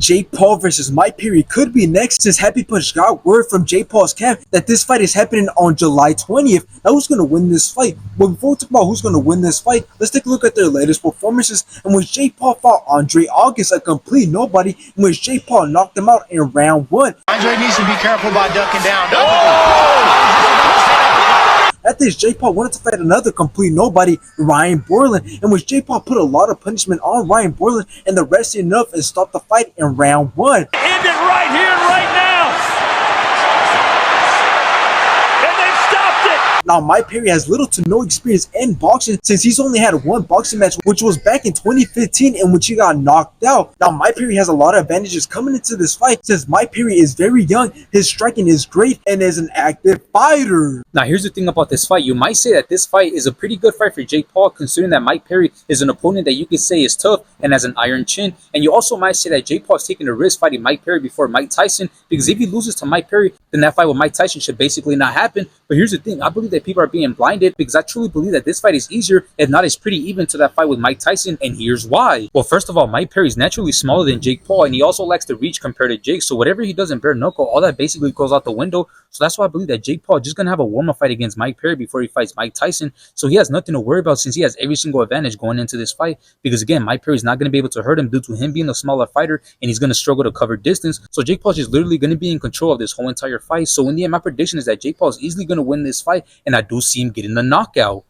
Jake Paul versus Mike Perry could be next, since Happy Punch got word from Jake Paul's camp that this fight is happening on July 20th. Now, who's going to win this fight? But before we talk about who's going to win this fight, let's take a look at their latest performances, in which Jake Paul fought Andre August, a complete nobody, in which Jake Paul knocked him out in round 1. Andre needs to be careful by ducking down. After this, Jake Paul wanted to fight another complete nobody, Ryan Borland, in which Jake Paul put a lot of punishment on Ryan Borland, and the rest enough and stopped the fight in round 1. End it right here, right now. And they've stopped it. Now, Mike Perry has little to no experience in boxing, since he's only had one boxing match, which was back in 2015, in which he got knocked out. Now, Mike Perry has a lot of advantages coming into this fight, since Mike Perry is very young, his striking is great, and is an active fighter. Now, here's the thing about this fight. You might say that this fight is a pretty good fight for Jake Paul, considering that Mike Perry is an opponent that you could say is tough and has an iron chin. And you also might say that Jake Paul is taking a risk fighting Mike Perry before Mike Tyson, because if he loses to Mike Perry, then that fight with Mike Tyson should basically not happen. But here's the thing. I believe that people are being blinded, because I truly believe that this fight is easier, if not is pretty even, to that fight with Mike Tyson. And here's why. Well, first of all, Mike Perry is naturally smaller than Jake Paul, and he also lacks the reach compared to Jake. So whatever he does in bare knuckle, all that basically goes out the window. So that's why I believe that Jake Paul is just going to have a warm-up fight against Mike Perry before he fights Mike Tyson. So he has nothing to worry about, since he has every single advantage going into this fight. Because again, Mike Perry is not going to be able to hurt him due to him being a smaller fighter, and he's going to struggle to cover distance. So Jake Paul is just literally going to be in control of this whole entire fight. So in the end, my prediction is that Jake Paul is easily going to win this fight, and I do see him getting the knockout.